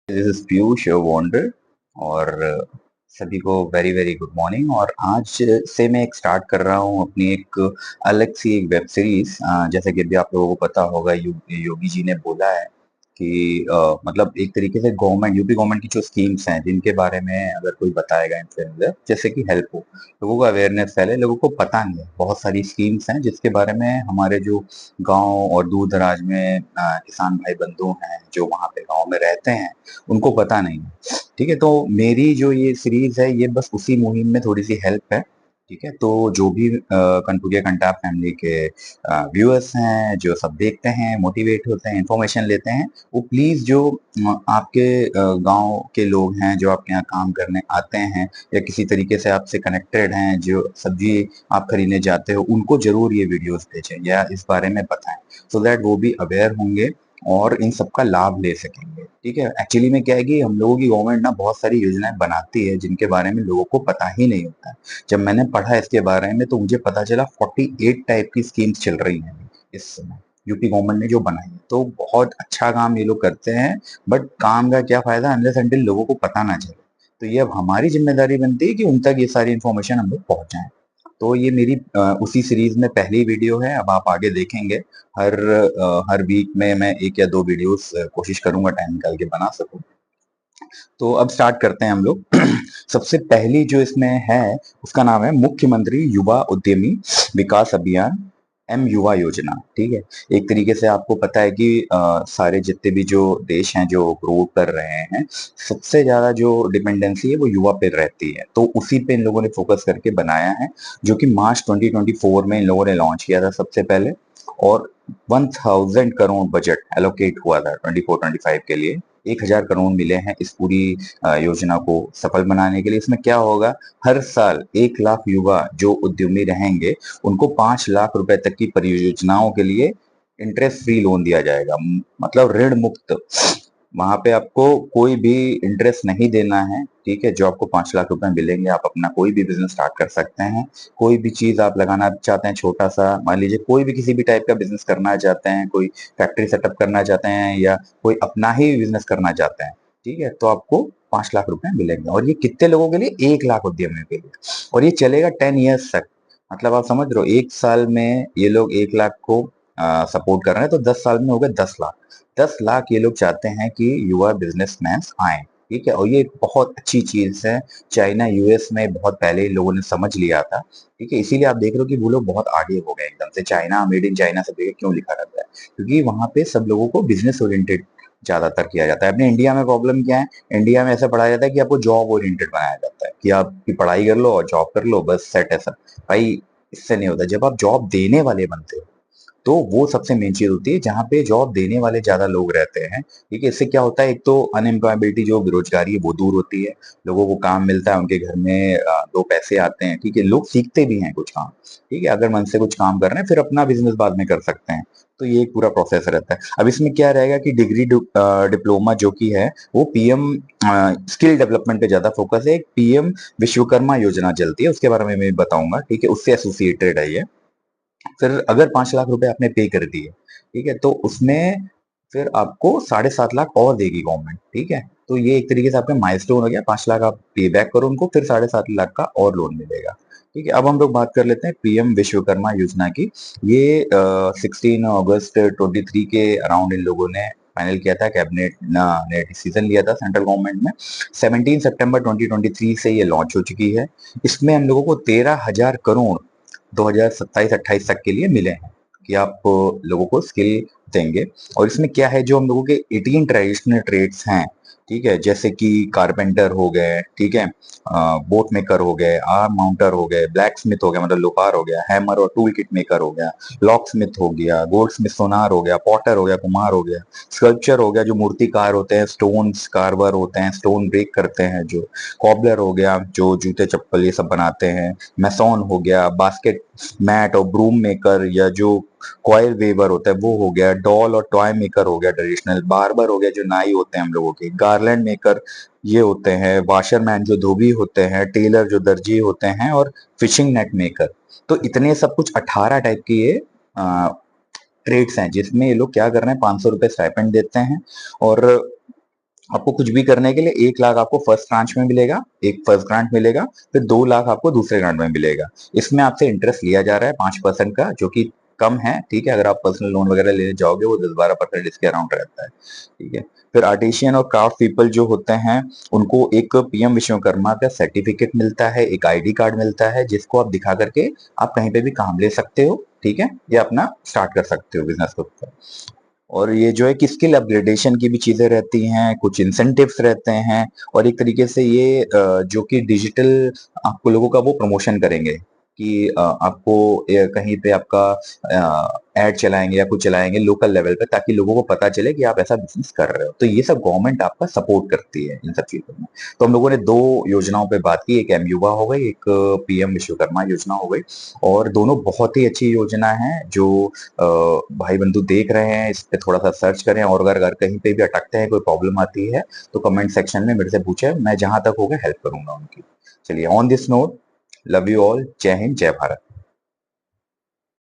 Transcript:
This is Piyush wander और सभी को वेरी वेरी गुड मॉर्निंग। और आज से मैं एक स्टार्ट कर रहा हूँ अपनी एक अलग सी एक वेब सीरीज। जैसे कि अभी आप लोगों को पता होगा, योगी जी ने बोला है कि मतलब एक तरीके से गवर्नमेंट, यूपी गवर्नमेंट की जो स्कीम्स हैं जिनके बारे में अगर कोई बताएगा इन्फ्लुएंसर, जैसे कि हेल्प हो, लोगों को अवेयरनेस फैले। लोगों को पता नहीं है, बहुत सारी स्कीम्स हैं जिसके बारे में हमारे जो गांव और दूर दराज में किसान भाई बंधु हैं जो वहाँ पे गांव में रहते हैं, उनको पता नहीं है। ठीक है, तो मेरी जो ये सीरीज है ये बस उसी मुहिम में थोड़ी सी हेल्प है। ठीक है, तो जो भी कनपुरिया कंटाप फैमिली के व्यूअर्स हैं, जो सब देखते हैं, मोटिवेट होते हैं, इंफॉर्मेशन लेते हैं, वो प्लीज जो आपके गांव के लोग हैं जो आपके यहाँ काम करने आते हैं या किसी तरीके से आपसे कनेक्टेड हैं, जो सब्जी आप खरीदने जाते हो, उनको जरूर ये वीडियोस भेजें या इस बारे में बताएं, सो दैट वो भी अवेयर होंगे और इन सब का लाभ ले सकेंगे। ठीक है, एक्चुअली में क्या है कि हम लोगों की गवर्नमेंट ना बहुत सारी योजनाएं बनाती है जिनके बारे में लोगों को पता ही नहीं होता है। जब मैंने पढ़ा इसके बारे में तो मुझे पता चला 48 टाइप की स्कीम्स चल रही हैं इस समय, यूपी गवर्नमेंट ने जो बनाई है। तो बहुत अच्छा काम ये लोग करते हैं, बट काम का क्या फायदा अनलेस अनटिल लोगों को पता ना चले। तो ये अब हमारी जिम्मेदारी बनती है कि उन तक ये सारी इन्फॉर्मेशन हम लोग पहुंचाएं। तो ये मेरी उसी सीरीज में पहली वीडियो है। अब आप आगे देखेंगे, हर वीक में मैं एक या दो वीडियोस कोशिश करूंगा टाइम निकाल के बना सकूं। तो अब स्टार्ट करते हैं हम लोग। सबसे पहली जो इसमें है उसका नाम है मुख्यमंत्री युवा उद्यमी विकास अभियान, युवा योजना। ठीक है, एक तरीके से आपको पता है कि सारे जितने भी जो देश हैं जो ग्रो कर रहे हैं, सबसे ज्यादा जो डिपेंडेंसी है वो युवा पे रहती है। तो उसी पे इन लोगों ने फोकस करके बनाया है, जो कि मार्च 2024 में इन लोगों ने लॉन्च किया था सबसे पहले। और 1000 करोड़ बजट एलोकेट हुआ था 24-25 के लिए। 1000 करोड़ मिले हैं इस पूरी योजना को सफल बनाने के लिए। इसमें क्या होगा, हर साल 1 लाख युवा जो उद्यमी रहेंगे उनको 5 लाख रुपए तक की परियोजनाओं के लिए इंटरेस्ट फ्री लोन दिया जाएगा, मतलब ऋण मुक्त। वहां पे आपको कोई भी इंटरेस्ट नहीं देना है। ठीक है, जो आपको 5 लाख रुपए मिलेंगे, आप अपना कोई भी बिजनेस स्टार्ट कर सकते हैं। कोई भी चीज आप लगाना चाहते हैं, छोटा सा मान लीजिए, कोई भी किसी भी टाइप का बिजनेस करना चाहते हैं, कोई फैक्ट्री सेटअप करना चाहते हैं या कोई अपना ही बिजनेस करना चाहते हैं, ठीक है, तो आपको 5 लाख रुपए मिलेंगे। और ये कितने लोगों के लिए, 1 लाख उद्यमियों के लिए। और ये चलेगा 10 ईयर्स तक। मतलब आप समझ रहे हो, 1 साल में ये लोग 1 लाख को सपोर्ट कर रहे हैं, तो 10 साल में हो गए 10 लाख। 10 लाख ये लोग चाहते हैं कि युवा बिजनेसमैन आए। ठीक है, और ये एक बहुत अच्छी चीज है। चाइना यूएस में बहुत पहले इन लोगों ने समझ लिया था। ठीक है, इसीलिए आप देख रहे हो कि वो लोग बहुत आगे हो गए एकदम से। चाइना, मेड इन चाइना सब जगह क्यों लिखा रहता है, क्योंकि वहां पे सब लोगों को बिजनेस ओरिएंटेड ज्यादातर किया जाता है। अपने इंडिया में प्रॉब्लम क्या है, इंडिया में ऐसा पढ़ाया जाता है कि आपको जॉब ओरिएंटेड बनाया जाता है कि आप की पढ़ाई कर लो और जॉब कर लो, बस सेट है सब। भाई, इससे नहीं होता। जब आप जॉब देने वाले बनते हो तो वो सबसे मेन चीज होती है, जहाँ पे जॉब देने वाले ज्यादा लोग रहते हैं। ठीक है, इससे क्या होता है, एक तो अनएम्प्लॉयबिलिटी, जो बेरोजगारी है, वो दूर होती है। लोगों को काम मिलता है, उनके घर में 2 पैसे आते हैं। ठीक है, लोग सीखते भी हैं कुछ काम। ठीक है, अगर मन से कुछ काम कर रहे हैं, फिर अपना बिजनेस बाद में कर सकते हैं। तो ये एक पूरा प्रोसेस रहता है। अब इसमें क्या रहेगा कि डिग्री डिप्लोमा जो की है वो पीएम स्किल डेवलपमेंट पे ज्यादा फोकस है। एक पीएम विश्वकर्मा योजना चलती है, उसके बारे में मैं बताऊंगा। ठीक है, उससे एसोसिएटेड है ये। फिर अगर 5 लाख रुपए आपने पे कर दिए, ठीक है, तो उसमें फिर आपको 7.5 लाख और देगी गवर्नमेंट। ठीक है, तो ये एक तरीके से आपका माइलस्टोन हो गया। 5 लाख आप पे बैक करो उनको, फिर 7.5 लाख का और लोन मिलेगा। ठीक है, अब हम लोग बात कर लेते हैं पीएम विश्वकर्मा योजना की। ये 16 अगस्त 2023 के अराउंड इन लोगों ने फाइनल किया था, कैबिनेट ने डिसीजन लिया था सेंट्रल गवर्नमेंट में। 17 सितंबर 2023 से ये लॉन्च हो चुकी है। इसमें हम लोगों को 13,000 करोड़ 2027-28 तक के लिए मिले हैं कि आप लोगों को स्किल देंगे। और इसमें क्या है, जो हम लोगों के 18 ट्रेडिशनल ट्रेड्स हैं, ठीक है, जैसे कि कारपेंटर हो गए, ठीक है, बोट मेकर हो गए, आर्म माउंटर हो गए, ब्लैक स्मिथ हो गया मतलब लोहार हो गया, हैमर और टूल किट मेकर हो गया, लॉक स्मिथ हो गया, गोल्ड स्मिथ सोनार हो गया, पॉटर हो गया, कुम्हार हो गया, स्कल्पचर हो गया, जो मूर्तिकार होते हैं, स्टोन कार्वर होते हैं, स्टोन ब्रेक करते हैं, जो कॉबलर हो गया, जो जूते चप्पल ये सब बनाते हैं, मैसॉन हो गया, बास्केट मैट और ब्रूम मेकर या जो कॉयल वेवर होता है वो हो गया, डॉल और टॉय मेकर हो गया ट्रेडिशनल, बार्बर हो गया जो नाई होते हैं हम लोगों के, गार्लैंड मेकर ये होते हैं, वाशरमैन जो धोबी होते हैं, टेलर जो दर्जी होते हैं, और फिशिंग नेट मेकर। तो इतने सब कुछ 18 टाइप की ये ट्रेड्स हैं जिसमें ये लोग क्या कर रहे हैं, 500 रुपए स्टाइपेंड देते हैं। और आपको कुछ भी करने के लिए 1 लाख आपको फर्स्ट ट्रांच में मिलेगा, एक फर्स्ट ग्रांट मिलेगा, फिर 2 लाख आपको दूसरे ग्रांट में मिलेगा। इसमें आपसे इंटरेस्ट लिया जा रहा है 5% का, जो कि कम है, ठीक है? अगर आप पर्सनल लोन वगैरह लेने जाओगे वो 10-12% इसके अराउंड रहता है, ठीक है? फिर आर्टिसियन और क्राफ्ट पीपल जो होते हैं, उनको एक पीएम विश्वकर्मा का सर्टिफिकेट मिलता है, एक आईडी कार्ड मिलता है, जिसको आप दिखा करके आप कहीं पे भी काम ले सकते हो, ठीक है? या अपना स्टार्ट कर सकते हो बिज़नेस खुद का। और ये जो है कि स्किल अपग्रेडेशन की भी चीज़ें रहती हैं, कुछ इंसेंटिव्स रहते हैं और एक तरीके से ये जो कि डिजिटल आपको लोगों का वो प्रमोशन करेंगे कि आपको कहीं पे आपका ऐड चलाएँगे या कुछ चलाएँगे लोकल लेवल पे ताकि लोगों को पता चले कि आप ऐसा बिज़नेस कर रहे हो। तो ये सब गवर्नमेंट आपका सपोर्ट करती है इन सब चीज़ों में। तो हम लोगों ने 2 योजनाओं पे बात की, एक एमयुवा हो गई, एक पीएम विश्वकर्मा योजना हो गई और दोनों बहुत ही अच्छी योजना है जो अ, भाई बंधु देख रहे हैं, इस पे थोड़ा-सा सर्च करें और अगर अगर कहीं पे भी अटकते हैं, कोई प्रॉब्लम आती है, तो कमेंट सेक्शन में मेरे से पूछें, मैं जहाँ तक होगा हेल्प करूँगा उनकी। चलिए on this note, love you all, जय हिंद, जय भारत।